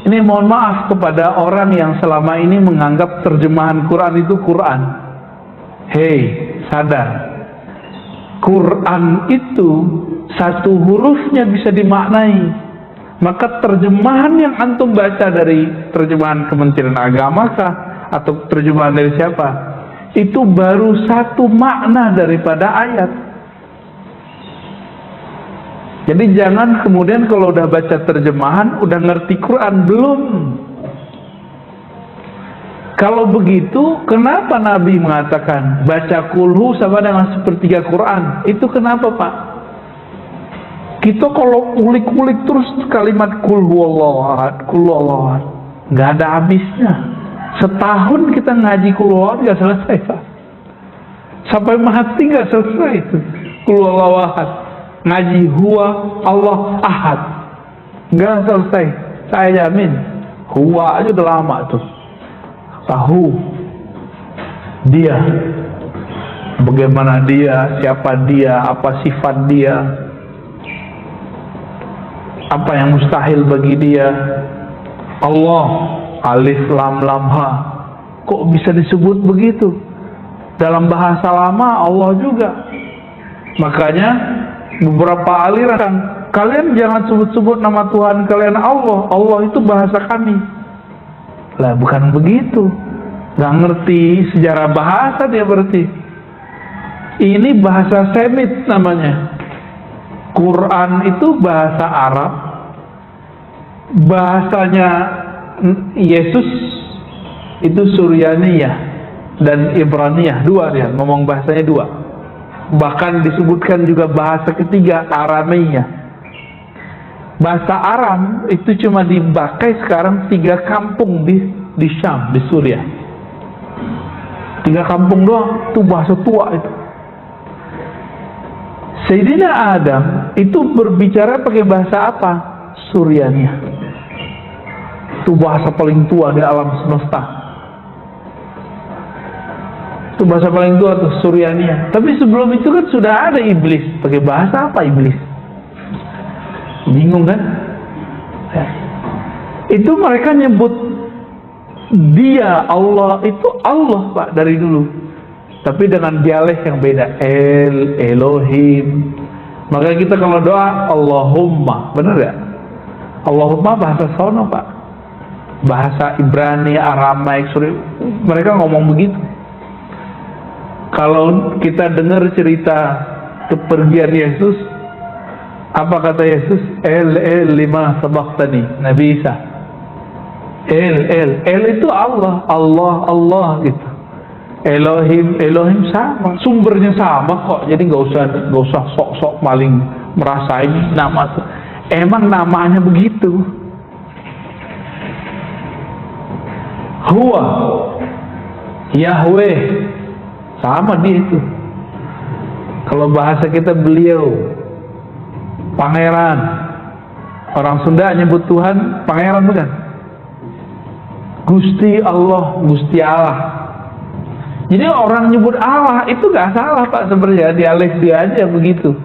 Ini mohon maaf kepada orang yang selama ini menganggap terjemahan Quran itu Quran. Hei, sadar. Quran itu satu hurufnya bisa dimaknai. Maka terjemahan yang antum baca dari terjemahan Kementerian Agama kah, atau terjemahan dari siapa, itu baru satu makna daripada ayat. Jadi jangan kemudian kalau udah baca terjemahan udah ngerti Quran, belum. Kalau begitu kenapa Nabi mengatakan baca kulhu sama dengan sepertiga Quran? Itu kenapa, Pak? Kita kalau ulik-ulik terus kalimat kul huwallahu ahad, nggak ada habisnya. Setahun kita ngaji kul huwallahu nggak selesai, Pak. Sampai mati nggak selesai itu kul huwallahu ahad. Ngaji huwa Allah ahad nggak selesai. Saya jamin huwa aja udah lama tuh. Tahu dia, bagaimana dia, siapa dia, apa sifat dia, apa yang mustahil bagi dia. Allah, alif lam lam ha, kok bisa disebut begitu? Dalam bahasa lama Allah juga. Makanya beberapa aliran, kalian jangan sebut-sebut nama Tuhan kalian Allah. Allah itu bahasa kami. Lah bukan begitu. Gak ngerti sejarah bahasa dia berarti. Ini bahasa Semit namanya. Quran itu bahasa Arab, bahasanya Yesus itu Suryaniyah dan Ibraniyah, dua dia ngomong bahasanya dua. Bahkan disebutkan juga bahasa ketiga Aramiyah. Bahasa Aram itu cuma dipakai sekarang 3 kampung di Syam, di Suriah. 3 kampung doang, itu bahasa tua itu. Sayyidina Adam itu berbicara pakai bahasa apa? Suryaniyah. Itu bahasa paling tua di alam semesta. Itu bahasa paling tua tuh, Suryaniyah. Tapi sebelum itu kan sudah ada iblis. Pakai bahasa apa iblis? Bingung kan? Ya. Itu mereka nyebut dia Allah, itu Allah, Pak, dari dulu. Tapi dengan dialek yang beda. Elohim. Maka kita kalau doa Allahumma, benar ya? Allahumma bahasa sono, Pak. Bahasa Ibrani, Aramaik, Suri, mereka ngomong begitu. Kalau kita dengar cerita kepergian Yesus, apa kata Yesus? Lima sabaqtani, Nabi Isa. El itu Allah, Allah gitu. Elohim sama, sumbernya sama kok. Jadi nggak usah sok-sok maling merasain nama tuh. Emang namanya begitu. Huwa, Yahweh, sama dia itu. Kalau bahasa kita beliau, pangeran. Orang Sunda nyebut Tuhan pangeran bukan? Gusti Allah, Gusti Allah. Jadi orang nyebut Allah itu gak salah, Pak, sebenarnya dialek dia aja begitu.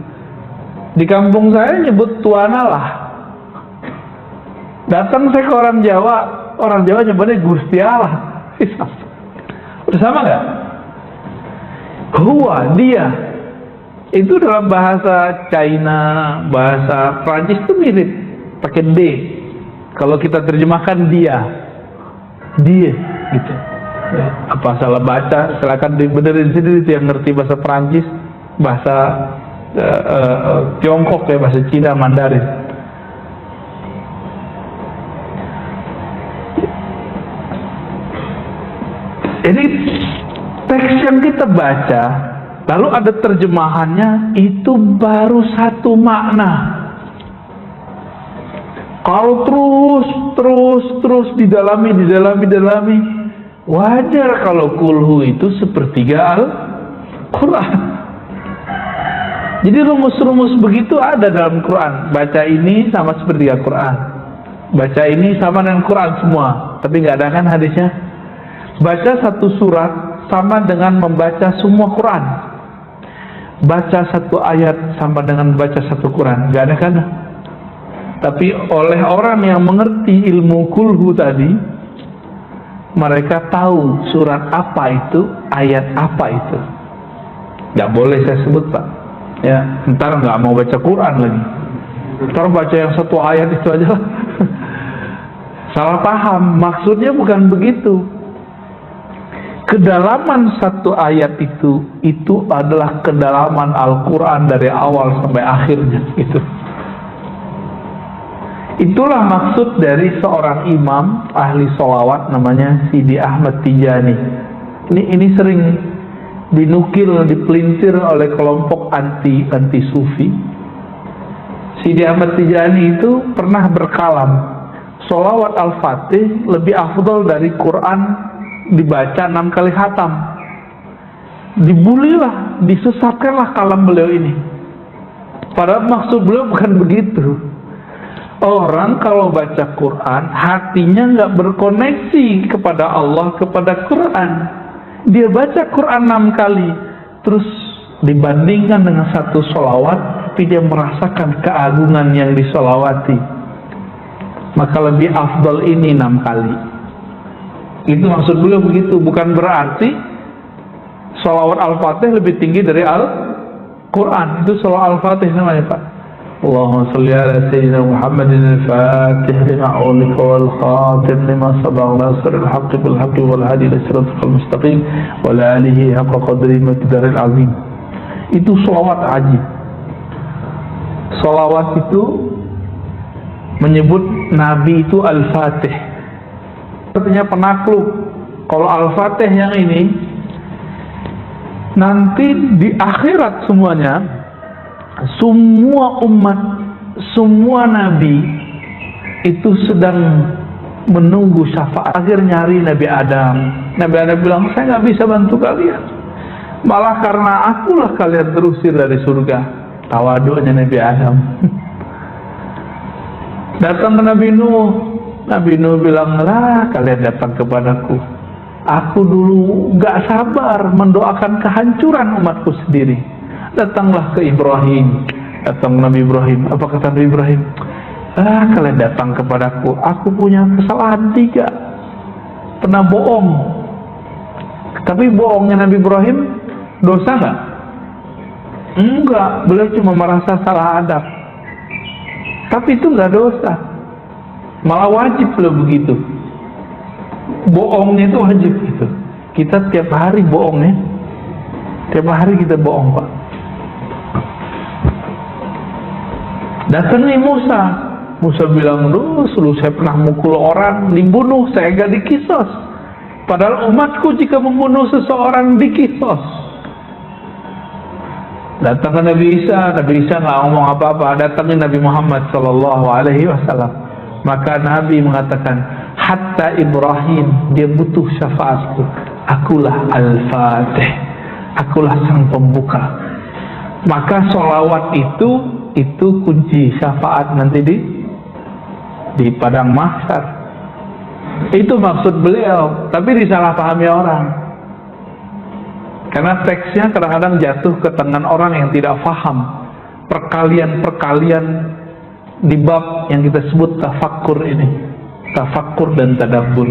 Di kampung saya nyebut Tuan Allah. Datang saya ke orang Jawa nyebutnya Gusti Allah. Udah sama gak? Huwa, dia. Itu dalam bahasa China, bahasa Prancis itu mirip, pakai D. Kalau kita terjemahkan dia gitu. Apa salah baca, silakan dibenerin sendiri. Itu yang ngerti bahasa Prancis, bahasa Tiongkok ya, bahasa Cina, Mandarin. Jadi teks yang kita baca lalu ada terjemahannya, itu baru satu makna. Kalau terus didalami, wajar kalau kulhu itu sepertiga Al-Quran. Jadi rumus-rumus begitu ada dalam Quran. Baca ini sama sepertiga Quran. Baca ini sama dengan Quran semua. Tapi nggak ada kan hadisnya? Baca satu surat sama dengan membaca semua Quran. Baca satu ayat sama dengan baca satu Quran. Nggak ada kan? Tapi oleh orang yang mengerti ilmu kulhu tadi, mereka tahu surat apa itu, ayat apa itu. Nggak boleh saya sebut, Pak. Ya, ntar nggak mau baca Quran lagi. Ntar baca yang satu ayat itu aja. Salah paham, maksudnya bukan begitu. Kedalaman satu ayat itu adalah kedalaman Al-Quran dari awal sampai akhirnya, gitu. Itulah maksud dari seorang imam ahli sholawat namanya Sidi Ahmad Tijani. Ini sering dinukil, dipelintir oleh kelompok anti sufi. Sidi Ahmad Tijani itu pernah berkalam, sholawat Al-Fatih lebih afdal dari Quran dibaca 6 kali khatam. Dibulilah, disesatkanlah kalam beliau ini. Padahal maksud beliau bukan begitu. Orang kalau baca Quran, hatinya nggak berkoneksi kepada Allah, kepada Quran. Dia baca Quran 6 kali, terus dibandingkan dengan satu sholawat, tapi dia merasakan keagungan yang disolawati. Maka lebih afdal ini 6 kali. Itu maksud beliau begitu. Bukan berarti sholawat Al-Fatih lebih tinggi dari Al-Quran. Itu sholawat Al-Fatih namanya, Pak. Allahumma salli ala sayyidina Muhammadin al-Fatih lima ulika wal khatim lima sabaq nasrul haqqi bil haqqi wal hadi ila siratal mustaqim wa la alihi haqqa qadri miqdaril azim. Itu sholawat ajib. Sholawat itu menyebut Nabi itu Al-Fatih, artinya penakluk. Kalau Al-Fatih yang ini nanti di akhirat semuanya, semua umat, semua nabi itu sedang menunggu syafaat. Akhir nyari Nabi Adam. Nabi Adam bilang, saya nggak bisa bantu kalian, malah karena akulah kalian terusir dari surga. Tawaduknya Nabi Adam. Datang ke Nabi Nuh. Nabi Nuh bilang, lah kalian datang kepadaku, aku dulu nggak sabar mendoakan kehancuran umatku sendiri. Datanglah ke Ibrahim. Datang Nabi Ibrahim. Apa kata Nabi Ibrahim? Kalian datang kepadaku, aku punya kesalahan 3. Pernah bohong. Tapi bohongnya Nabi Ibrahim dosa nggak? Enggak, beliau cuma merasa salah adab. Tapi itu nggak dosa, malah wajib beliau begitu. Bohongnya itu wajib gitu. Kita tiap hari bohong ya. Tiap hari kita bohong, Pak. Datang nih Musa. Musa bilang, dulu saya pernah mukul orang, dibunuh, saya gak dikisos. Padahal umatku jika membunuh seseorang dikisos. Datang ke Nabi Isa. Nabi Isa nggak ngomong apa-apa. Datangnya Nabi Muhammad SAW. Maka Nabi mengatakan, hatta Ibrahim, dia butuh syafaatku. Akulah Al-Fatih, akulah sang pembuka. Maka sholawat itu kunci syafaat nanti di padang mahsyar. Itu maksud beliau, tapi disalahpahami orang. Karena teksnya kadang-kadang jatuh ke tangan orang yang tidak paham perkalian-perkalian di bab yang kita sebut tafakkur ini. Tafakkur dan tadabbur.